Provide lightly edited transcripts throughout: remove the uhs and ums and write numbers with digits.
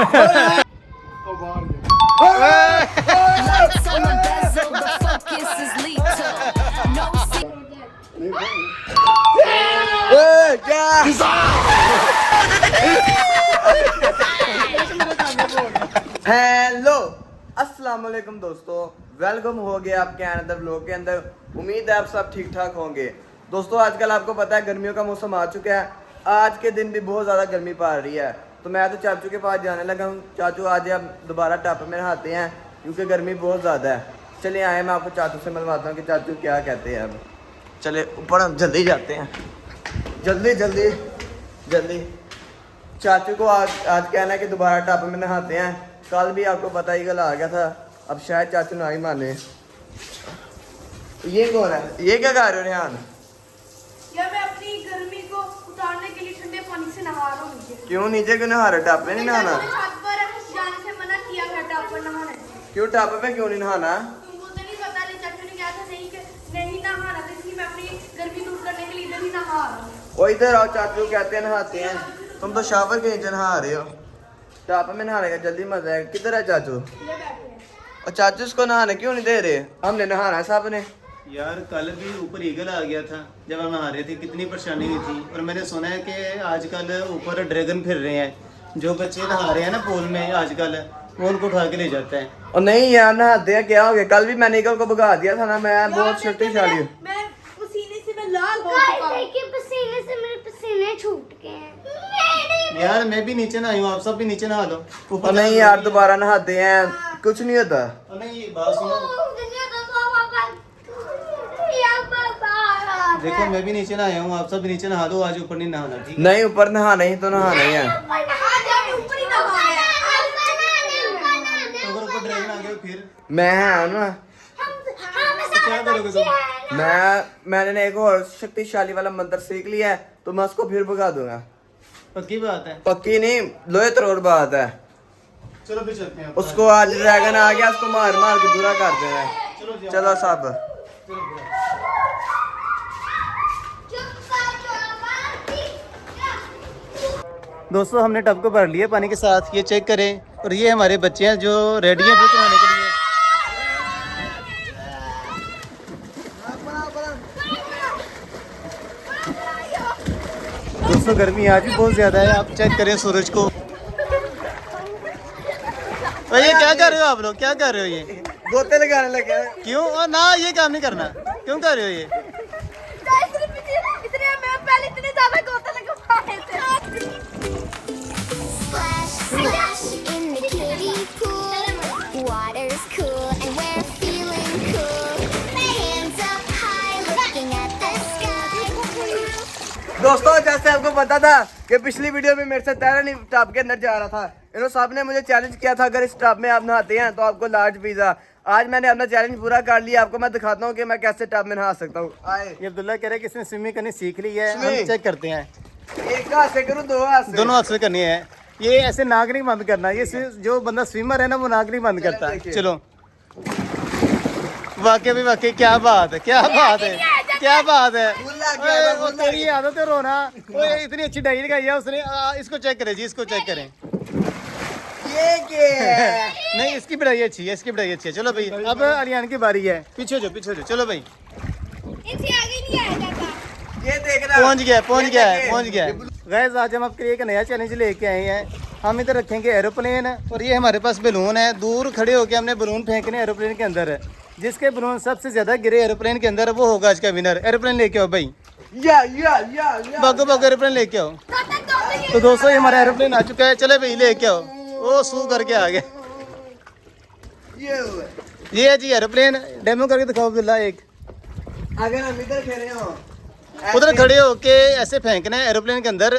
Hello अस्सलाम वालेकुम दोस्तों, वेलकम हो गया आपके अनदर व्लॉग के अंदर। उम्मीद है आप सब ठीक ठाक होंगे। दोस्तों आजकल आपको पता है गर्मियों का मौसम आ चुका है। आज के दिन भी बहुत ज़्यादा गर्मी पड़ रही है, तो मैं तो चाचू के पास जाने लगा हूँ। चाचू आज आप दोबारा टप में नहाते हैं क्योंकि गर्मी बहुत ज़्यादा है। चलिए आए, मैं आपको चाचू से मिलवाता हूँ कि चाचू क्या कहते हैं। अब चले ऊपर, हम जल्दी जाते हैं, जल्दी जल्दी जल्दी। चाचू को आज कहना है कि दोबारा टप में नहाते हैं। कल भी आपको पता ही, कल आ गया था, अब शायद चाचू ना ही माने। ये कौन है? ये क्या कर रहे हो रेहान? यार मैं अपनी गर्मी को उतारने के लिए ठंडे पानी से नहा रहा हूँ नीचे। क्यों नीचे क्यों नहा रहे? टप में नहीं नहाना? छत पर जाने से मना किया है टप पर नहाने से। क्यों टप में क्यों नहीं नहाना? तुमको तो नहीं पता, ले चाचू ने कहा था नहीं नहाना, तो इसलिए मैं अपनी गर्मी दूर करने के लिए इधर ही नहा रहा हूँ। वो इधर आओ, चाचू कहते हैं नहाते हैं। तुम तो शावर के नीचे नहा रहे हो, टप में नहाने का जल्दी मजा है। किधर है चाचू? ये बैठे हैं। और चाचू इसको नहाने क्यों नहीं दे रहे? हमने नहाना है सब ने। यार कल भी ऊपर ईगल आ गया था जब हम नहा रहे थे, कितनी परेशानी हुई थी। और मैंने सुना है कि आजकल ऊपर ड्रैगन फिर रहे हैं। जो बच्चे नहा रहे हैं ना पूल में आजकल, वो उनको उठा के ले जाता है। और नहीं यार, नहाते हैं क्या हो गया? कल भी मैंने ईगल को भगा दिया था ना, मैं बहुत शक्तिशाली हूँ। मैं पसीने से मैं लाल हो चुका हूँ। देखिए पसीने से मेरे पसीने छूट गए हैं। यार मैं भी नीचे नहाई हूँ, आप सब भी नीचे नहा लो। और नहीं यार, दोबारा नहाते हैं, कुछ नहीं होता। और नहीं बात सुनो, देखो मैं भी नीचे नहाया हूँ, आप सब भी नीचे नहा लो। आज ऊपर नहीं नहाना, ठीक है? नहीं ऊपर नहाना ही तो नहाना ही है। ऊपर ही नहा रहे हैं। तो अगर ऊपर ड्रैगन आ गया फिर मैं है ना, क्या करोगे तुम? मैंने एक और शक्तिशाली वाला मंत्र सीख लिया है, तो मैं उसको फिर भगा दूंगा। पक्की बात है? पक्की नहीं, लोहे तरोड़ बात है। चलो फिर चलते हैं। उसको आज ड्रैगन आ गया, उसको मार मार के बुरा कर देना है। चलो सब। दोस्तों हमने टब को भर लिया पानी के साथ, ये चेक करें। और ये हमारे बच्चे हैं जो रेडी हैं फिर नहाने के लिए। दोस्तों गर्मी आज भी बहुत ज्यादा है, आप चेक करें सूरज को। और ये क्या कर रहे हो आप लोग? क्या कर रहे हो? ये गोते लगाने लगे हैं। क्यों? और ना ये काम नहीं करना, क्यों कर रहे हो ये? इतने मैं पहले इतने ज्यादा गोते लगवाए थे। Splash in the kiddie pool. Water's cool and we're feeling cool. Hands up high, looking at the sky. दोस्तों जैसे आपको पता था कि पिछली वीडियो में मेरे से तैरा नहीं टब के अंदर जा रहा था, इन्होंने सब ने मुझे चैलेंज किया था अगर इस टब में आप नहाते हैं तो आपको लार्ज पिज्जा। आज मैंने अपना चैलेंज पूरा कर लिया, आपको मैं दिखाता हूँ कि मैं कैसे टब में नहा सकता हूँ। आए, ये अब्दुल्ला कह रहे हैं कि इसने स्विमिंग करनी सीख ली है, हम स्विमिंग? चेक करते हैं। एक हाथ से करूँ, दो हाथ से? दोनों हाथ से करनी है। ये ऐसे नाक नहीं बंद करना, ये जो बंदा स्विमर है ना वो नाक नहीं बंद करता। देखिए। चलो वाकई भी वाकई क्या बात है, क्या बात है, क्या बात है। ओए, वो तेरी आदत है रोना। ओए इतनी अच्छी डायरी लगाई है उसने। इसको चेक करें जी, इसको चेक करें। ये क्या है? नहीं इसकी बढ़ाई अच्छी है, इसकी बढ़ाई अच्छी है। चलो भाई अब अलियान की बारी है। पीछे जो पीछे जो, चलो भाई। इनसे आगे नहीं आया जाता। ये देख रहा, पहुंच गया पहुंच ये गया है, देखे। पहुंच गया है। गैस आज हम आपके लिए एक नया चैलेंज लेके आए हैं। हम इधर रखेंगे एरोप्लेन, और ये हमारे पास बलून है। दूर खड़े होके हमने बलून फेंकने एरोप्लेन के अंदर। जिसके बलून सबसे ज्यादा गिरे एरोप्लेन के अंदर वो होगा आज का विनर। एरोप्लेन लेके आओ भाई, या भागो भागो एरोप्लेन लेके आओ। तो दोस्तों ये हमारा एरोप्लेन आ चुका है, चले भाई लेके आओ। वो सू करके आ गया। ये हुआ। ये है जी एरोप्लेन, डेमो करके दिखाओ अब्दुल्ला एक। अगर हम इधर खेले हो, उधर खड़े होके ऐसे फेंकना है एरोप्लेन के अंदर।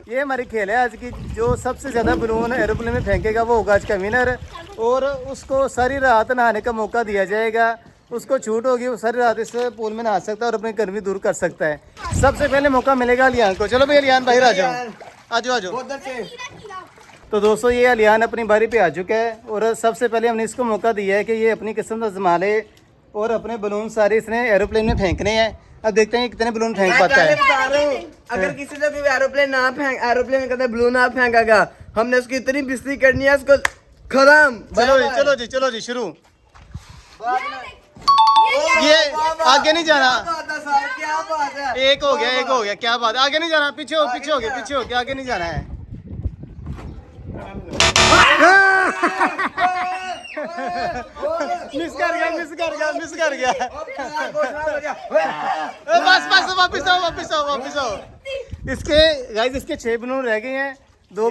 ये हमारी खेल है आज की। जो सबसे ज्यादा बलून एरोप्लेन में फेंकेगा वो होगा आज का विनर, और उसको सारी रात नहाने का मौका दिया जाएगा। उसको छूट होगी, वो सारी रात इस पूल में नहा सकता है और अपनी गर्मी दूर कर सकता है। सबसे पहले मौका मिलेगा अलियान को। चलो भाई अलियान बाहर आ जाओ, आ जाओ आ जाओ। तो दोस्तों ये अलियान अपनी बारी पे आ चुका है, और सबसे पहले हमने इसको मौका दिया है कि ये अपनी किस्मत आजमा ले। और अपने बलून सारे इसने एरोप्लेन में फेंकने हैं। अब देखते हैं कितने बलून फेंक मैं पाता पहले है। बता रहा हूँ, अगर किसी से भी एरोप्लेन में कहते ब्लू ना फेंकेगा, हमने उसकी इतनी बिस्ती करनी है उसको खत्म। चलो जी शुरू। ये आगे नहीं जाना। क्या बात है? एक हो गया क्या बात, आगे नहीं जाना, पीछे हो गया आगे नहीं जाना है। मिस कर गया। बस वापिस आओ। इसके गाइस इसके 6 बलून रह गए हैं। 2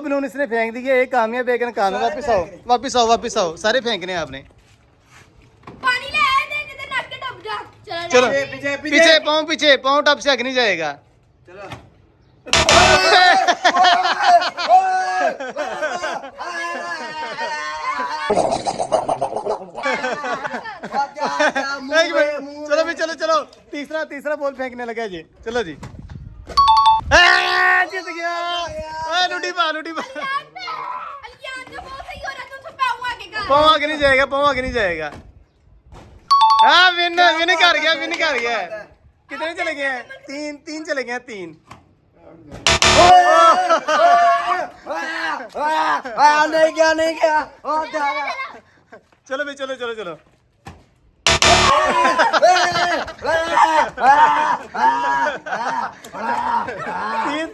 बलून इसने फेंक दिए, एक कामयाब एक नाकाम। वापिस आओ, सारे फेंकने हैं आपने। पानी ले आए थे किधर नाक के डब जा। चलो पीछे। पाँव टप से आगे नहीं जाएगा। चलो। एक मिनट, चलो तीसरा बॉल फेंकने लगा जी। चलो जी जीत गया। लुटी पा अलियान का बहुत सही हो रहा है, तुम पाऊँ आगे का। पाँव आगे नहीं जाएगा। हाँ विन कर गया। कितने चले गए हैं? 3 चले गए हैं। 3 नहीं गया। चलो भाई चलो।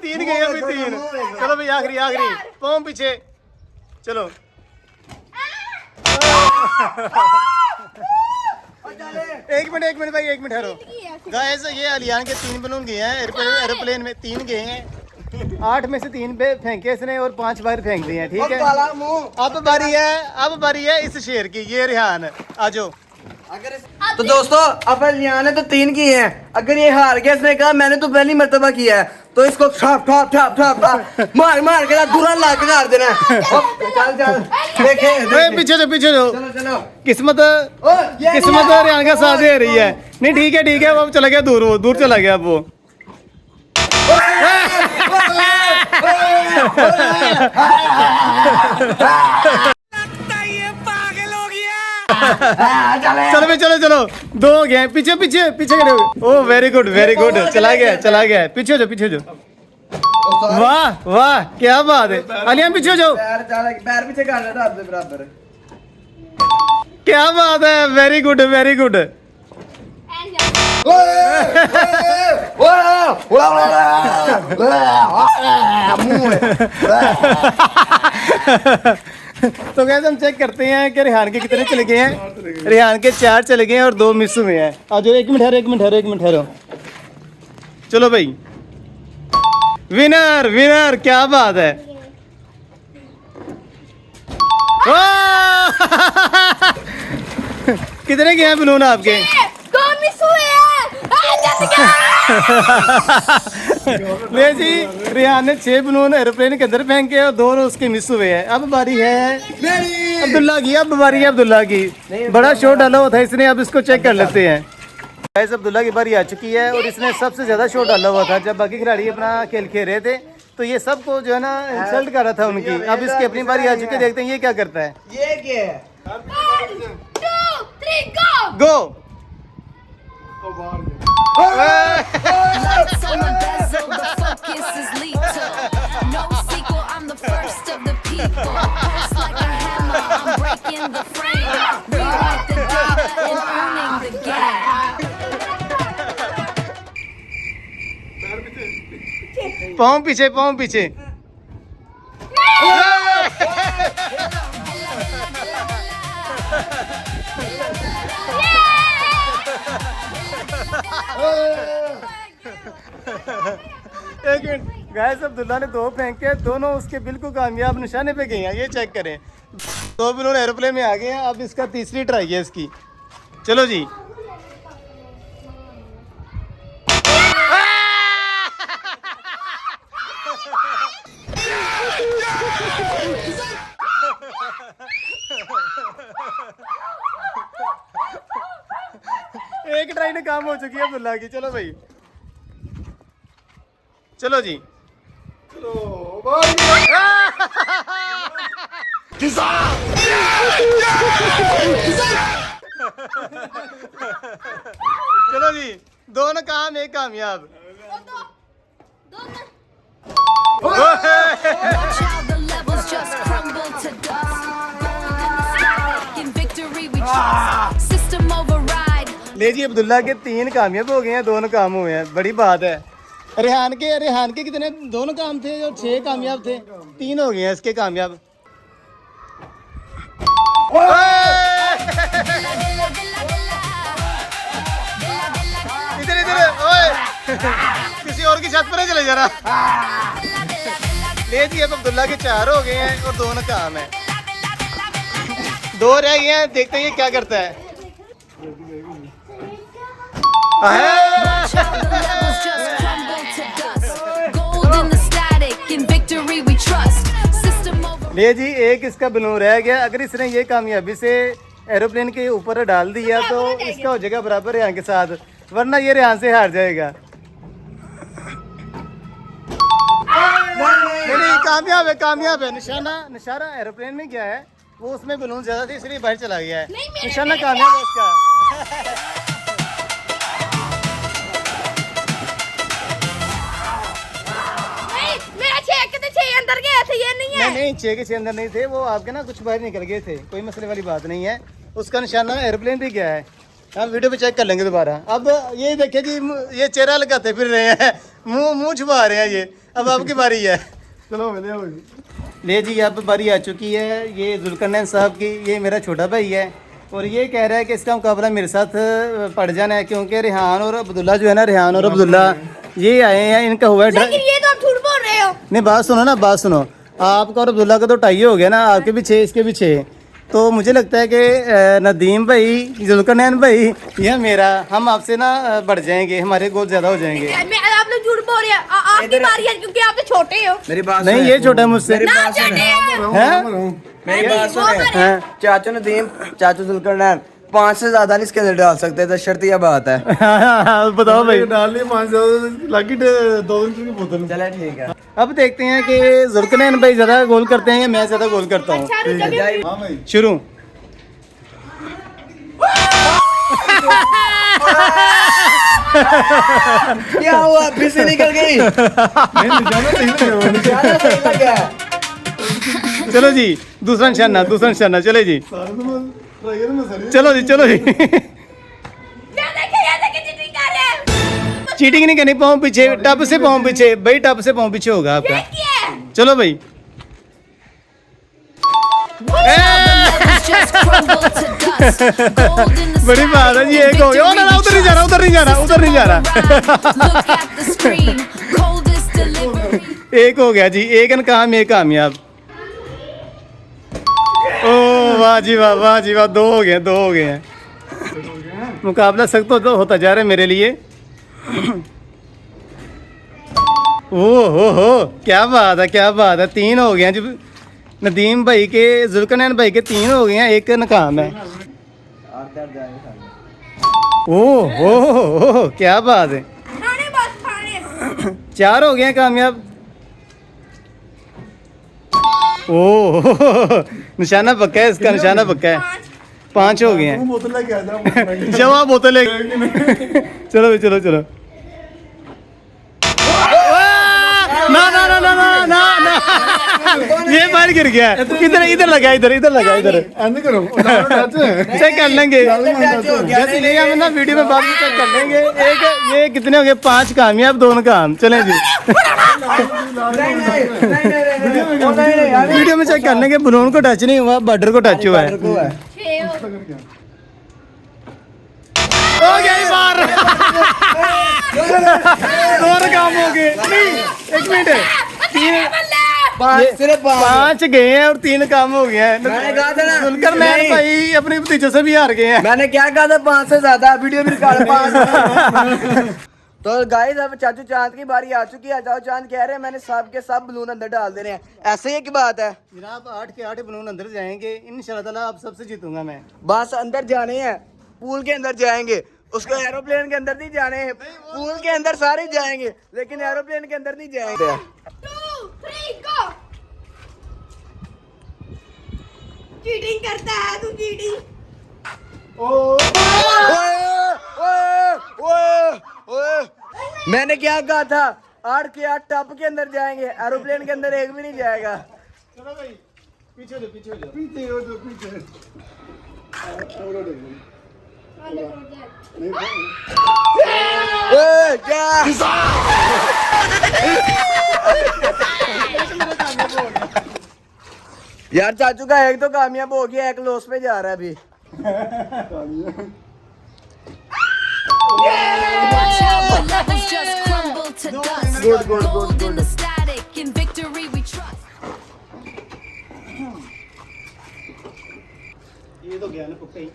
3 गए अभी 3। चलो भाई आखिरी पाँव पीछे। चलो एक मिनट भाई, एक मिनट ठहरो। गाइस ये अलियान के 3 बलून गए हैं एरोप्लेन में। 3 गए हैं, 8 में से 3 पे फेंके इसने और 5 बार फेंक दिए हैं। ठीक है, अब बारी है इस शेर की। ये रेहान आ जाओ। तो दोस्तों अपन लिया ने तो 3 किए हैं। अगर ये हार गया, इसने कहा मैंने तो पहली मर्तबा किया है, तो इसको ठप मार के दूरा ला के मार देना है। चल देखे पीछे जो चलो। किस्मत रेहान का साथ दे रही है। नहीं ठीक है, वो चला गया दूर चला गया वो। चलो 2 हो गए। पीछे खड़े हो। ओ वेरी गुड चला गया। पीछे जो। वाह क्या बात है। अलियान पीछे जाओ। पैर पीछे कर लेना आप बराबर। क्या बात है, वेरी गुड। तो गैस हम चेक करते हैं कि रेहान के कितने चले गए हैं। रेहान के 4 चले गए हैं और 2 मिस हुए हैं। आ जाओ, एक मिनट ठहरो। चलो भाई, विनर क्या बात है। कितने गए हैं बलून आपके? 2 मिस हुए हैं। ले जी, रेहान ने 6 बलून एरोप्लेन के अंदर फेंके और 2 उसके मिस हुए हैं। अब बारी है अब्दुल्ला की। बड़ा शॉट डाला हुआ था इसने, अब इसको चेक कर लेते हैं। गाइस अब्दुल्ला की बारी आ चुकी है और इसने सबसे ज्यादा शॉट डाला हुआ था। जब बाकी खिलाड़ी अपना खेल रहे थे तो ये सबको जो है ना इंसल्ट कर रहा था उनकी। अब इसकी अपनी बारी आ चुकी है, देखते हैं ये क्या करता है। ये क्या है? 1 2 3 गो। Lights on my bezel, the focus is lethal. No sequel, I'm the first of the people. Pulse like a hammer, I'm breaking the frame. Rewrite the data and owning the game. पाँव पीछे। एक minute guys, Abdullah ने 2 फेंके, दोनों उसके बिल्कुल कामयाब निशाने पे गए हैं। ये चेक करें, 2 बलून एरोप्लेन में आ गए हैं। अब इसका तीसरी ट्राई है इसकी। चलो जी। एक ट्राई ने काम हो चुकी है अब्दुल्ला की। चलो भाई, चलो जी। दोनों काम एक कामयाब। Watch how the levels just crumble to dust. In victory we trust. System override. ले जी, अब्दुल्ला के 3 कामयाब हो गए हैं, दोनों काम हुए हैं, बड़ी बात है। रेहान के कितने दोनों काम थे और 6 कामयाब थे, 3 हो गए हैं इसके कामयाब। इधर इधर ओए किसी और की छत पर चले जा रहा। ले जी, अब अब्दुल्ला के 4 हो गए हैं और दोनों काम है, 2 रह गए हैं, देखते हैं ये क्या करता है। Watch how the levels just crumble to dust. Gold in the static. In victory we trust. System over. ले जी, एक इसका बलून रह गया, अगर इसने ये कामयाबी से एरोप्लेन के ऊपर डाल दिया तो इसका हो जाएगा बराबर रेहान के साथ, वरना ये रेहान से हार जाएगा। नहीं, कामयाब है। निशाना एरोप्लेन में गया है, वो उसमें बलून ज्यादा थे इसलिए बाहर चला गया है। निशाना कामयाब है उसका। मेरा 6 के 6 अंदर गए थे, ये नहीं है। नहीं 6 के 6 अंदर नहीं थे, वो आपके ना कुछ बाहर निकल गए थे, कोई मसले वाली बात नहीं है। उसका निशाना एरोप्लेन भी गया है, हम वीडियो पे चेक कर लेंगे दोबारा। अब ये देखिए जी, ये चेहरा लगाते फिर रहे हैं, मुंह छुपा रहे हैं ये। अब आपकी बारी है, चलो ले जी, अब बारी आ चुकी है ये जुल्करनैन साहब की। ये मेरा छोटा भाई है और ये कह रहा है कि इसका मुकाबला मेरे साथ पड़ जाना है, क्योंकि रेहान और अब्दुल्ला जो है ना, रेहान और अब्दुल्ला ये आए हैं, इनका हुआ है लेकिन ये तो आप झूठ बोल रहे हो। नहीं, बात सुनो, आपका और अब्दुल्ला का तो टाई हो गया ना, आपके भी 6 इसके भी 6। तो मुझे लगता है कि नदीम भाई, जुल्करनैन भाई, यह मेरा, हम आपसे ना बढ़ जाएंगे, हमारे गोल ज्यादा हो जाएंगे। आप लोग झूठ बोल रहे हैं, आपकी बारी है क्योंकि आप तो छोटे हो। मेरी बात नहीं, ये छोटा है मुझसे। ना छोटे हो। हैं? मेरी बात सुने। हैं? चाचू नदीम, चाचू जुल्करनैन 5 से ज्यादा नहीं इसके अंदर डाल सकते, तो शर्त यह बात है। बताओ भाई। चले ठीक है। अब देखते हैं कि जुल्करनैन भाई ज्यादा गोल करते हैं या मैं ज्यादा गोल करता हूँ। अच्छा, रुक जाओ। शुरू। क्या हुआ, फिर से निकल गई? निशाना सही लग गया। चलो जी, दूसरा निशाना, चले जी, चलो जी। ये देखिए चीटिंग कर रहे हैं। चीटिंग नहीं करनी, पाँव पीछे, टप से पाँव पीछे भाई, टप से पाँव पीछे होगा आपका। चलो भाई। levels just crumble to dust. Gold in the बड़ी बात है जी, एक हो गया। ओ, ना, उधर नहीं जा रहा। Look at the screen. Coldest delivery. एक हो गया जी, एक नाकाम एक कामयाब। ओ वाह जी वाह, 2 हो गए हैं। मुकाबला सख्त तो होता जा रहा है मेरे लिए। हो, क्या बात है, 3 हो गए हैं जी। नदीम भाई के, जुल्करनैन भाई के 3 हो गए हैं, एक नाकाम है। ओह, क्या बात है, खाने बस खाने। 4 हो गए हैं कामयाब। ओह, निशाना पक्का है इसका, निशाना पक्का है। 5 हो गए हैं। जवाब बोतल ले। चलो भाई, चलो। ना, ये बाहर गिर गया। इधर लगा, चेक कर लेंगे जैसे नहीं, हम ना वीडियो में बाद में चेक कर लेंगे। एक ये कितने हो गए, 5 कामयाब 2 नाकाम। चलें जी, वीडियो में चेक कर लेंगे। बलून को टच नहीं हुआ, बॉर्डर को टच हुआ है। हो गया ही बाहर। 2 नाकाम हो गए। नहीं, 1 मिनट, 5 गए हैं और 3 काम हो गए हैं। मैंने कहा था ना, जुल्करनैन भाई अपने भतीजों से भी हार गए हैं। मैंने क्या कहा था, 5 से ज्यादा। वीडियो भी निकाल 5। तो गाइस, अब चाचू चांद की बारी आ चुकी है। चाचू चांद कह रहे हैं मैंने सब के सब बलून अंदर डाल देने हैं, ऐसे ही की बात है जनाब। 8 के 8 बलून अंदर जाएंगे इंशाल्लाह ताला, आप सबसे जीतूंगा मैं। बस अंदर जाने हैं, पूल के अंदर जाएंगे। उसको एरोप्लेन के अंदर नहीं जाने हैं, पूल के अंदर सारे जाएंगे, लेकिन एरोप्लेन के अंदर नहीं जाएंगे। 2, 3 go। चीटिंग करता है तू, चीटिंग। ओए मैंने क्या कहा था, 8 के 8 टप के अंदर जाएंगे, एरोप्लेन के अंदर एक भी नहीं जाएगा। चलो भाई पीछे हो जाओ, पीछे हो जाओ। ए, क्या यार चाचू का एक तो कामयाब हो गया, एक लॉस पे जा रहा है अभी। Watch out, the levels just crumble to dust. Good, good, good, Gold in good. the static, in victory we trust. ये तो गया ना कुत्ते ही।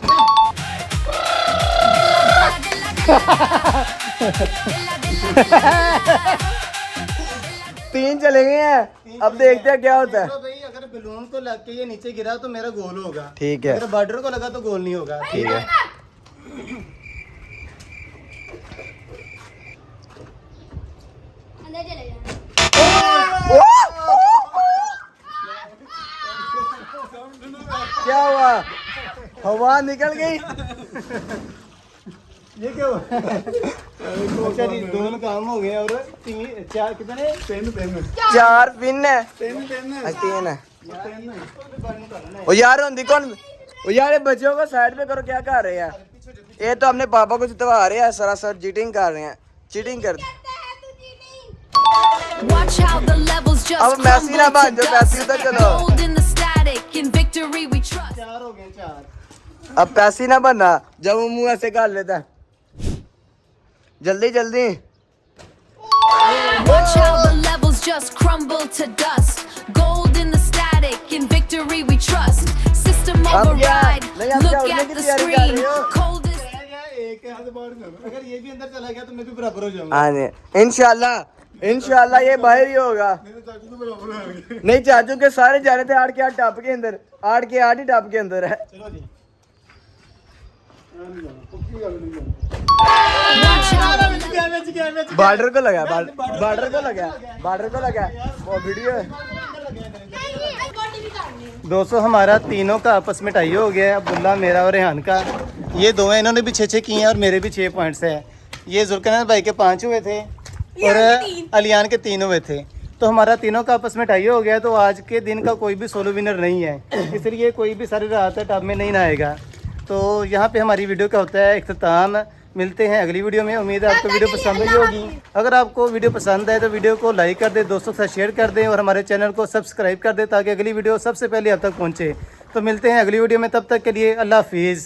तीन चले गए हैं, अब देखते हैं क्या होता है। चलो भाई अगर बलून को लग के ये नीचे गिरा तो मेरा गोल होगा। ठीक है। अगर बॉर्डर को लगा तो गोल नहीं होगा। ठीक है। अंदर चले जाना। क्या हुआ, हवा निकल गई। ये क्या हुआ? अच्छा जी दोनों काम हो गए और तीन चार कितने? तीन 4 पिन है, तीन 3 है। ओ यार होंदी कौन, ओ यार ये बच्चों को साइड पे करो, क्या कर रहे हैं ये? तो अपने पापा को जितवा रहे हैं, सरासर चीटिंग कर रहे हैं, चीटिंग कर। Watch how the levels just अब मैसी ना crumble बन to जाओ, मैसी उधर dust. चलो। Gold in the static, in victory we trust. चार हो गए चार। अब पैसे ना बनना, जब वो मुंह ऐसे कर लेता है। जल्दी जल्दी। Watch how the levels just crumble to dust. Gold in the static, in victory we trust. System अब क्या? override, नहीं, अब क्या look उड़ने at की the तैयारी कर screen. रही हो? Coldest. एक हाथ बाहर करो। अगर ये भी अंदर चला गया तो मैं भी बराबर हो जाऊंगा। हाँ जी, इंशाल्लाह ये बाहर ही होगा। नहीं चाचू के सारे जा रहे थे 8 के 8 टप के अंदर, 8 के 8 ही टप के अंदर है। चलो जी। Watch how the levels border को लगा, बॉर्डर को लगा वो वीडियो है। बॉडी भी काटनी है। दोस्तों हमारा तीनों का आपस में टाई हो गया है, अब्दुल्ला मेरा और रेहान का। ये दो हैं, इन्होंने भी 6-6 किए हैं और मेरे भी 6 पॉइंट्स हैं। ये जुल्करनैन भाई के 5 हुए थे और अलियान के 3 हुए थे। तो हमारा तीनों का आपस में टाई हो गया। तो आज के दिन का कोई भी सोलो विनर नहीं है, इसलिए कोई भी सारी रात टब में नहीं नहाएगा। तो यहाँ पे हमारी वीडियो का होता है इख्तिताम। मिलते हैं अगली वीडियो में। उम्मीद है आपको वीडियो पसंद आई होगी। अगर आपको वीडियो पसंद आए तो वीडियो को लाइक कर दें, दोस्तों के साथ शेयर कर दें और हमारे चैनल को सब्सक्राइब कर दें ताकि अगली वीडियो सबसे पहले आप तक पहुँचे। तो मिलते हैं अगली वीडियो में, तब तक के लिए अल्लाह हाफिज़।